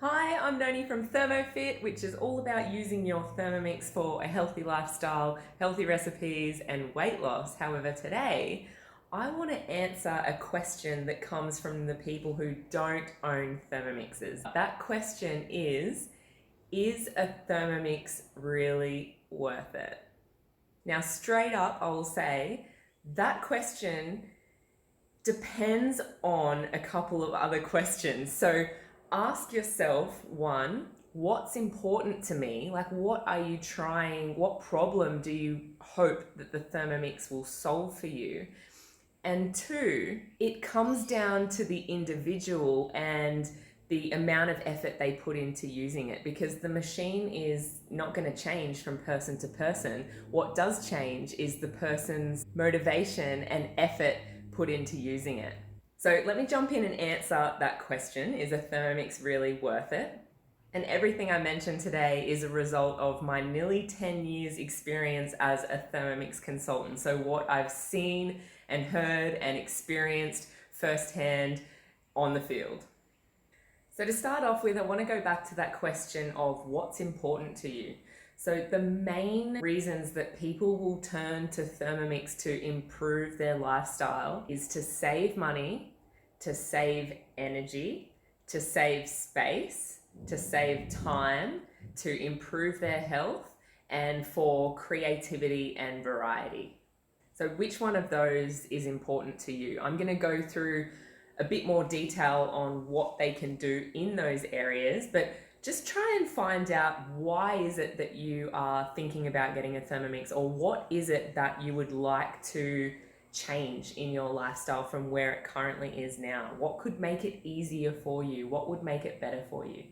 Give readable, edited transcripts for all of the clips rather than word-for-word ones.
Hi, I'm Noni from ThermoFit, which is all about using your Thermomix for a healthy lifestyle, healthy recipes, and weight loss. However, today I want to answer a question that comes from the people who don't own Thermomixes. That question is a Thermomix really worth it? Now, straight up, I will say that question depends on a couple of other questions. So ask yourself, one, what's important to me? Like, what are you trying? What problem do you hope that the Thermomix will solve for you? And two, it comes down to the individual and the amount of effort they put into using it, because the machine is not going to change from person to person. What does change is the person's motivation and effort put into using it. So let me jump in and answer that question. Is a Thermomix really worth it? And everything I mentioned today is a result of my nearly 10 years experience as a Thermomix consultant. So what I've seen and heard and experienced firsthand on the field. So to start off with, I want to go back to that question of what's important to you. So the main reasons that people will turn to Thermomix to improve their lifestyle is to save money, to save energy, to save space, to save time, to improve their health, and for creativity and variety. So which one of those is important to you? I'm going to go through a bit more detail on what they can do in those areas, but just try and find out why is it that you are thinking about getting a Thermomix, or what is it that you would like to change in your lifestyle from where it currently is now? What could make it easier for you? What would make it better for you?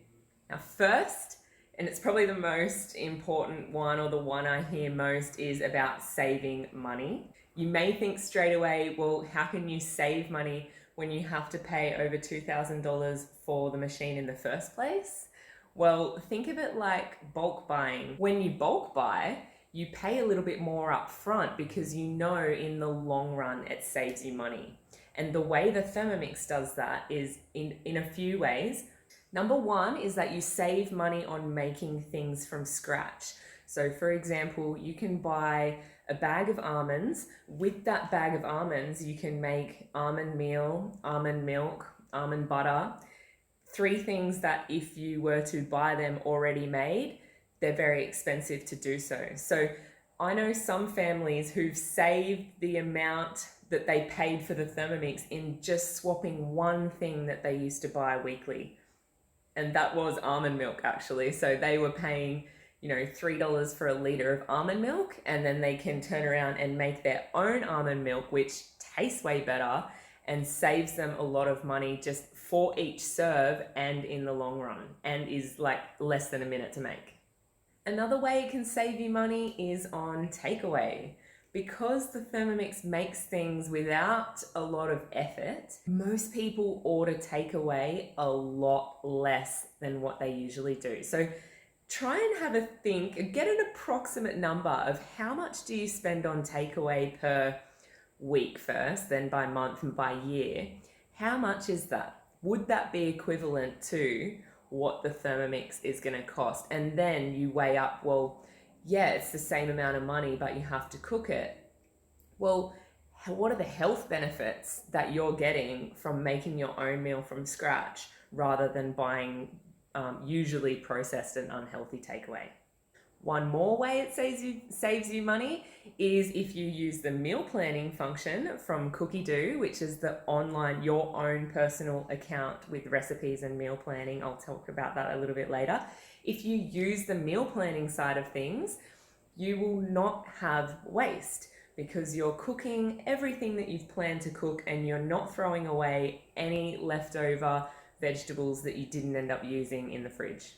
Now, first, and it's probably the most important one, or the one I hear most, is about saving money. You may think straight away, well, how can you save money when you have to pay over $2,000 for the machine in the first place? Well, think of it like bulk buying. When you bulk buy, you pay a little bit more up front because you know in the long run it saves you money. And the way the Thermomix does that is in a few ways. Number one is that you save money on making things from scratch. So for example, you can buy a bag of almonds. With that bag of almonds, you can make almond meal, almond milk, almond butter. Three things that if you were to buy them already made, they're very expensive to do so. So I know some families who've saved the amount that they paid for the Thermomix in just swapping one thing that they used to buy weekly. And that was almond milk, actually. So they were paying, $3 for a liter of almond milk, and then they can turn around and make their own almond milk, which tastes way better and saves them a lot of money just for each serve and in the long run, and is like less than a minute to make. Another way it can save you money is on takeaway. Because the Thermomix makes things without a lot of effort, most people order takeaway a lot less than what they usually do. So try and have a think, get an approximate number of how much do you spend on takeaway per week first, then by month and by year. How much is that? Would that be equivalent to what the Thermomix is going to cost? And then you weigh up, well, yeah, it's the same amount of money, but you have to cook it. Well, what are the health benefits that you're getting from making your own meal from scratch rather than buying usually processed and unhealthy takeaway? One more way it saves you money is if you use the meal planning function from Cookie Do, which is the online, your own personal account with recipes and meal planning. I'll talk about that a little bit later. If you use the meal planning side of things, you will not have waste because you're cooking everything that you've planned to cook, and you're not throwing away any leftover vegetables that you didn't end up using in the fridge.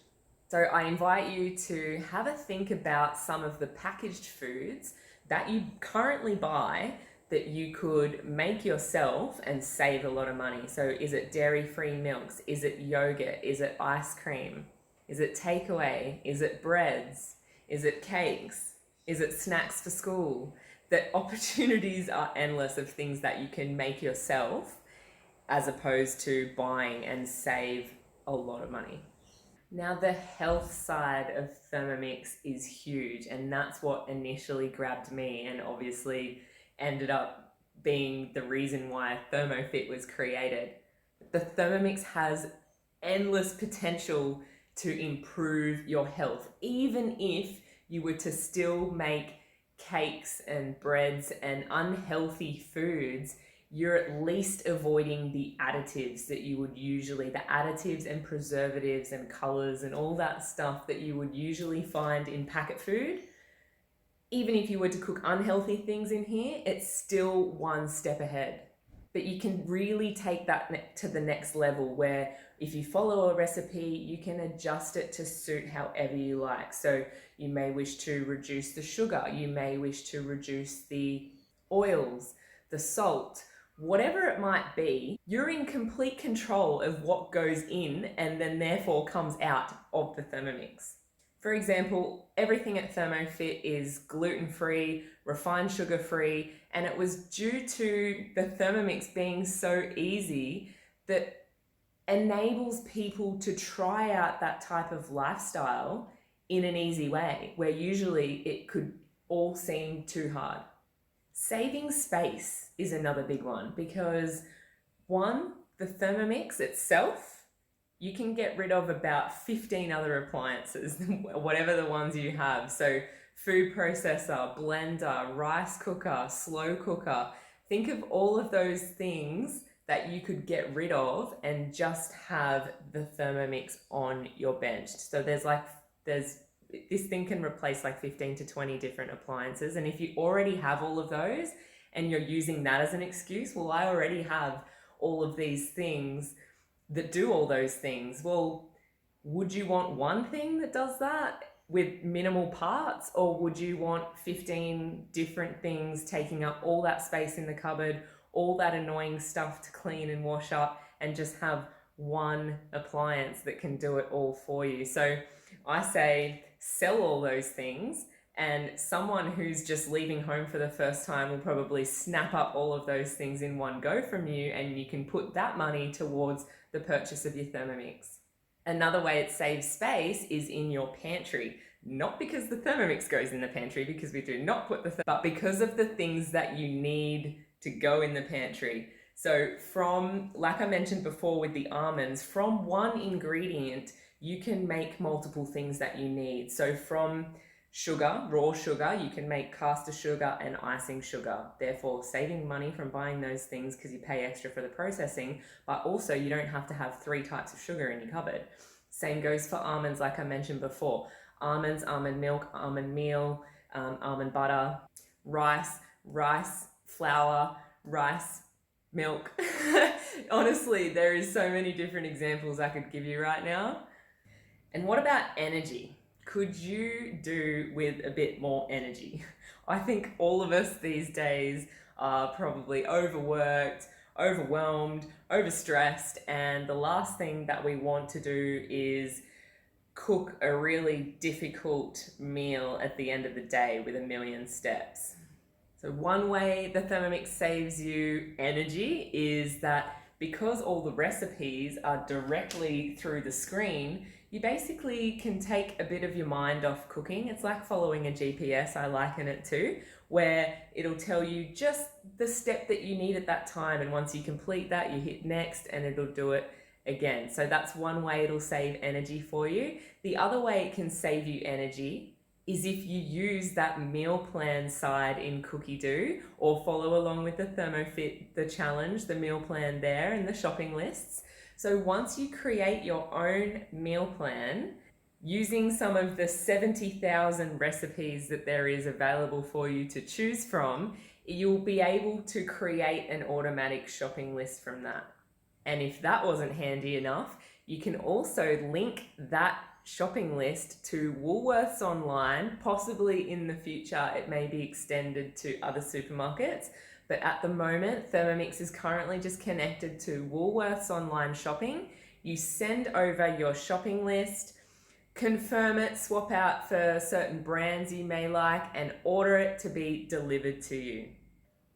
So I invite you to have a think about some of the packaged foods that you currently buy that you could make yourself and save a lot of money. So is it dairy-free milks? Is it yogurt? Is it ice cream? Is it takeaway? Is it breads? Is it cakes? Is it snacks for school? The opportunities are endless of things that you can make yourself as opposed to buying and save a lot of money. Now, the health side of Thermomix is huge, and that's what initially grabbed me, and obviously ended up being the reason why ThermoFit was created. The Thermomix has endless potential to improve your health, even if you were to still make cakes and breads and unhealthy foods. You're at least avoiding the additives that you would usually, the additives and preservatives and colors and all that stuff that you would usually find in packet food. Even if you were to cook unhealthy things in here, it's still one step ahead. But you can really take that to the next level, where if you follow a recipe, you can adjust it to suit however you like. So you may wish to reduce the sugar, you may wish to reduce the oils, the salt, whatever it might be. You're in complete control of what goes in and then therefore comes out of the Thermomix. For example, everything at ThermoFit is gluten-free, refined sugar-free, and it was due to the Thermomix being so easy that enables people to try out that type of lifestyle in an easy way, where usually it could all seem too hard. Saving space is another big one, because one, the Thermomix itself, you can get rid of about 15 other appliances, whatever the ones you have. So food processor, blender, rice cooker, slow cooker. Think of all of those things that you could get rid of and just have the Thermomix on your bench. So there's this thing can replace like 15 to 20 different appliances. And if you already have all of those and you're using that as an excuse, well, I already have all of these things that do all those things. Well, would you want one thing that does that with minimal parts, or would you want 15 different things taking up all that space in the cupboard, all that annoying stuff to clean and wash up, and just have one appliance that can do it all for you? So I say sell all those things, and someone who's just leaving home for the first time will probably snap up all of those things in one go from you, and you can put that money towards the purchase of your Thermomix. Another way it saves space is in your pantry. Not because the Thermomix goes in the pantry, because we do not put but because of the things that you need to go in the pantry. So from, like I mentioned before with the almonds, from one ingredient, you can make multiple things that you need. So from sugar, raw sugar, you can make caster sugar and icing sugar, therefore saving money from buying those things because you pay extra for the processing, but also you don't have to have 3 types of sugar in your cupboard. Same goes for almonds, like I mentioned before. Almonds, almond milk, almond meal, almond butter, rice flour, rice milk. Honestly, there is so many different examples I could give you right now. And what about energy? Could you do with a bit more energy? I think all of us these days are probably overworked, overwhelmed, overstressed, and the last thing that we want to do is cook a really difficult meal at the end of the day with a million steps. So one way the Thermomix saves you energy is that because all the recipes are directly through the screen, you basically can take a bit of your mind off cooking. It's like following a GPS, I liken it to, where it'll tell you just the step that you need at that time, and once you complete that, you hit next and it'll do it again. So that's one way it'll save energy for you. The other way it can save you energy is if you use that meal plan side in Cookie Do, or follow along with the ThermoFit, the challenge, the meal plan there and the shopping lists. So once you create your own meal plan, using some of the 70,000 recipes that there is available for you to choose from, you'll be able to create an automatic shopping list from that. And if that wasn't handy enough, you can also link that shopping list to Woolworths online. Possibly in the future it may be extended to other supermarkets, but at the moment Thermomix is currently just connected to Woolworths online shopping. You send over your shopping list, confirm it, swap out for certain brands you may like, and order it to be delivered to you.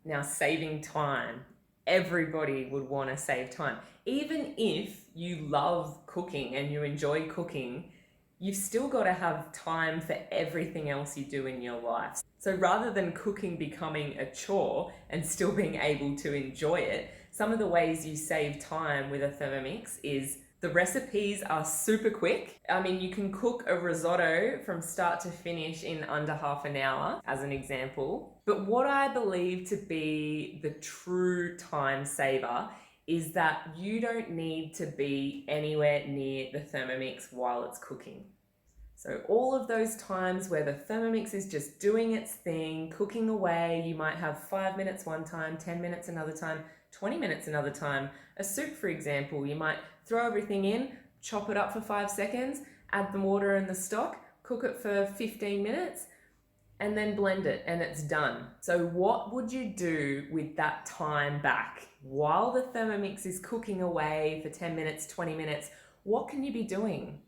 Now, saving time. Everybody would want to save time. Even if you love cooking cooking and you enjoy cooking, you've still got to have time for everything else you do in your life. So rather than cooking becoming a chore and still being able to enjoy it, some of the ways you save time with a Thermomix is the recipes are super quick. I mean, you can cook a risotto from start to finish in under half an hour, as an example. But what I believe to be the true time saver is that you don't need to be anywhere near the Thermomix while it's cooking. So all of those times where the Thermomix is just doing its thing, cooking away, you might have 5 minutes one time, 10 minutes another time, 20 minutes another time. A soup, for example, you might throw everything in, chop it up for 5 seconds, add the water and the stock, cook it for 15 minutes, and then blend it and it's done. So what would you do with that time back? While the Thermomix is cooking away for 10 minutes, 20 minutes, what can you be doing?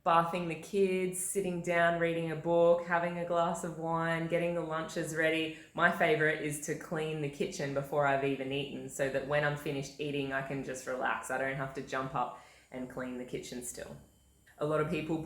Bathing the kids, sitting down, reading a book, having a glass of wine, getting the lunches ready. My favorite is to clean the kitchen before I've even eaten so that when I'm finished eating, I can just relax. I don't have to jump up and clean the kitchen still. A lot of people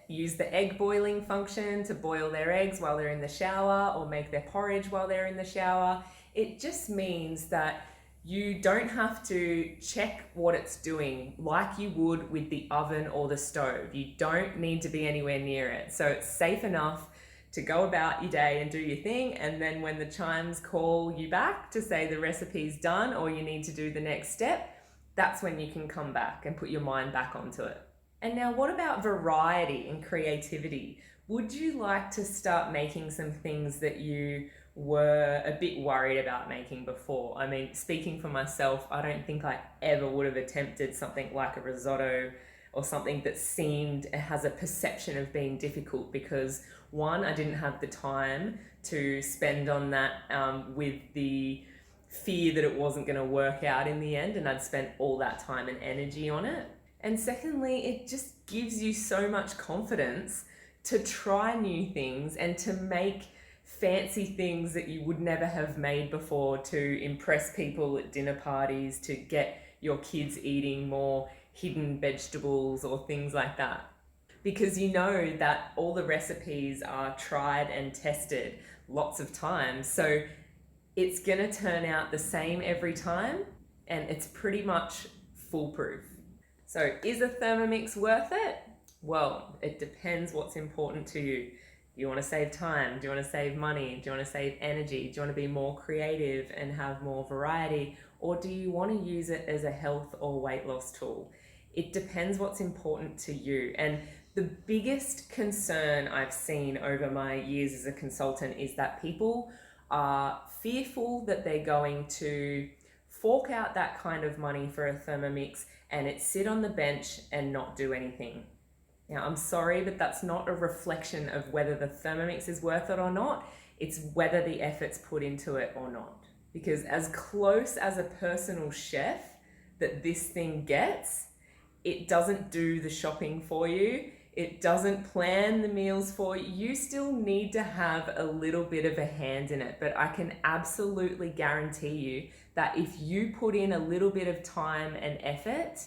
use the egg boiling function to boil their eggs while they're in the shower or make their porridge while they're in the shower. It just means that you don't have to check what it's doing like you would with the oven or the stove. You don't need to be anywhere near it. So it's safe enough to go about your day and do your thing. And then when the chimes call you back to say the recipe's done or you need to do the next step, that's when you can come back and put your mind back onto it. And now what about variety and creativity? Would you like to start making some things that you were a bit worried about making before? I mean, speaking for myself, I don't think I ever would have attempted something like a risotto or something that has a perception of being difficult because one, I didn't have the time to spend on that with the fear that it wasn't going to work out in the end and I'd spent all that time and energy on it. And secondly, it just gives you so much confidence to try new things and to make fancy things that you would never have made before to impress people at dinner parties, to get your kids eating more hidden vegetables or things like that. Because you know that all the recipes are tried and tested lots of times. So it's gonna turn out the same every time and it's pretty much foolproof. So is a Thermomix worth it? Well, it depends what's important to you. Do you want to save time? Do you want to save money? Do you want to save energy? Do you want to be more creative and have more variety? Or do you want to use it as a health or weight loss tool? It depends what's important to you. And the biggest concern I've seen over my years as a consultant is that people are fearful that they're going to fork out that kind of money for a Thermomix and it sit on the bench and not do anything. Now, I'm sorry, but that's not a reflection of whether the Thermomix is worth it or not. It's whether the effort's put into it or not. Because as close as a personal chef that this thing gets, it doesn't do the shopping for you. It doesn't plan the meals for you. You still need to have a little bit of a hand in it, but I can absolutely guarantee you that if you put in a little bit of time and effort,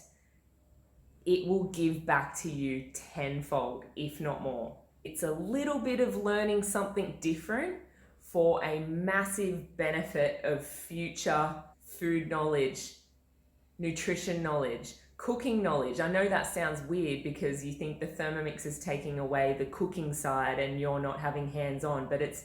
it will give back to you tenfold, if not more. It's a little bit of learning something different for a massive benefit of future food knowledge, nutrition knowledge, cooking knowledge. I know that sounds weird because you think the Thermomix is taking away the cooking side and you're not having hands-on, but it's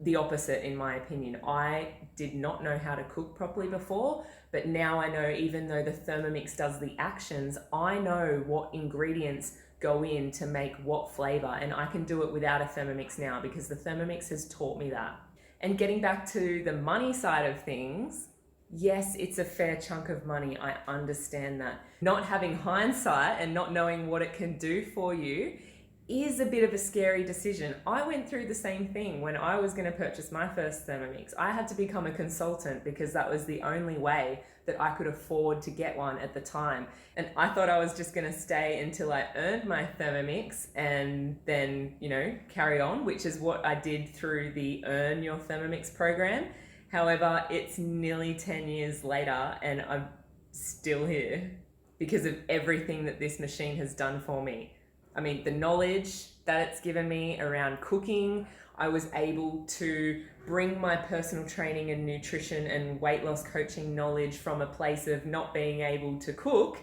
the opposite in my opinion. I did not know how to cook properly before, but now I know, even though the Thermomix does the actions, I know what ingredients go in to make what flavor, and I can do it without a Thermomix now because the Thermomix has taught me that. And getting back to the money side of things, yes, it's a fair chunk of money. I understand that. Not having hindsight and not knowing what it can do for you is a bit of a scary decision. I went through the same thing when I was going to purchase my first Thermomix. I had to become a consultant because that was the only way that I could afford to get one at the time. And I thought I was just going to stay until I earned my Thermomix and then, carry on, which is what I did through the Earn Your Thermomix program. However, it's nearly 10 years later and I'm still here because of everything that this machine has done for me. I mean, the knowledge that it's given me around cooking, I was able to bring my personal training and nutrition and weight loss coaching knowledge from a place of not being able to cook,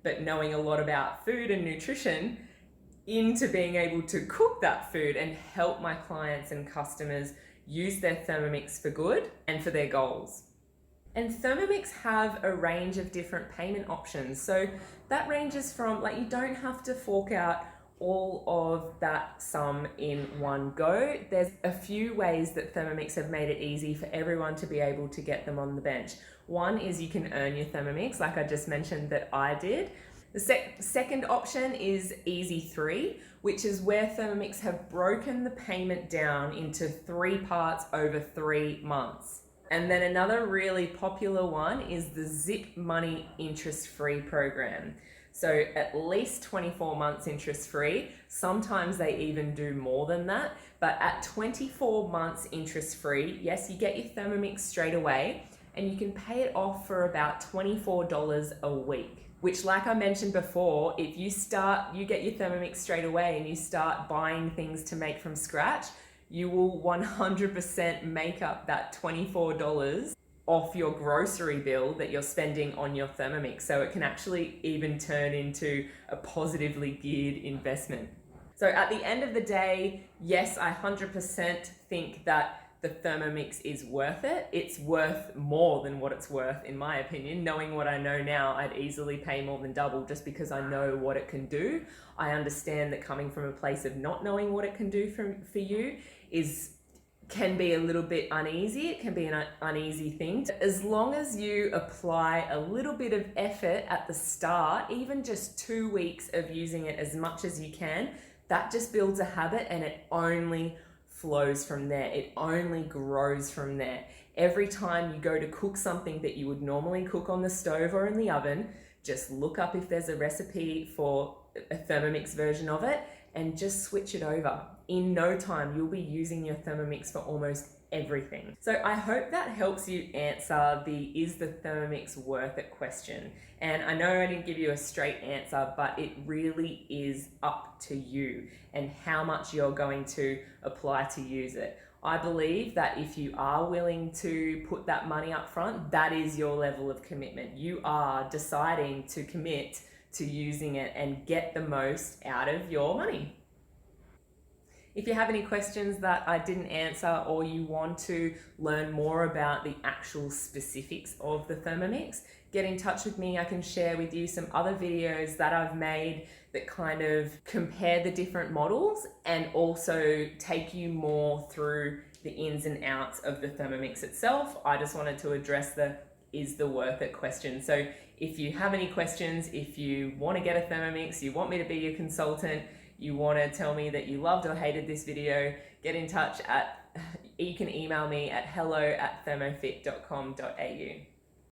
but knowing a lot about food and nutrition, into being able to cook that food and help my clients and customers use their Thermomix for good and for their goals. And Thermomix have a range of different payment options. So that ranges from, like, you don't have to fork out all of that sum in one go. There's a few ways that Thermomix have made it easy for everyone to be able to get them on the bench. One is you can earn your Thermomix, like I just mentioned that I did. The second option is Easy 3, which is where Thermomix have broken the payment down into 3 parts over 3 months. And then another really popular one is the Zip Money interest-free program. So at least 24 months interest-free. Sometimes they even do more than that. But at 24 months interest-free, yes, you get your Thermomix straight away, and you can pay it off for about $24 a week. Which, like I mentioned before, if you get your Thermomix straight away and you start buying things to make from scratch, you will 100% make up that $24 off your grocery bill that you're spending on your Thermomix. So it can actually even turn into a positively geared investment. So at the end of the day, yes, I 100% think that the Thermomix is worth it. It's worth more than what it's worth, in my opinion. Knowing what I know now, I'd easily pay more than double just because I know what it can do. I understand that coming from a place of not knowing what it can do for you can be a little bit uneasy. It can be an uneasy thing. As long as you apply a little bit of effort at the start, even just 2 weeks of using it as much as you can, that just builds a habit, and it only flows from there. It only grows from there. Every time you go to cook something that you would normally cook on the stove or in the oven, just look up if there's a recipe for a Thermomix version of it and just switch it over. In no time, you'll be using your Thermomix for almost everything. So I hope that helps you answer the "is the Thermomix worth it" question. And I know I didn't give you a straight answer, but it really is up to you and how much you're going to apply to use it. I believe that if you are willing to put that money up front, that is your level of commitment. You are deciding to commit to using it and get the most out of your money. If you have any questions that I didn't answer, or you want to learn more about the actual specifics of the Thermomix, get in touch with me. I can share with you some other videos that I've made that kind of compare the different models and also take you more through the ins and outs of the Thermomix itself. I just wanted to address the "is the worth it" question. So if you have any questions, if you want to get a Thermomix, you want me to be your consultant, you want to tell me that you loved or hated this video, get in touch you can email me at hello@thermofit.com.au.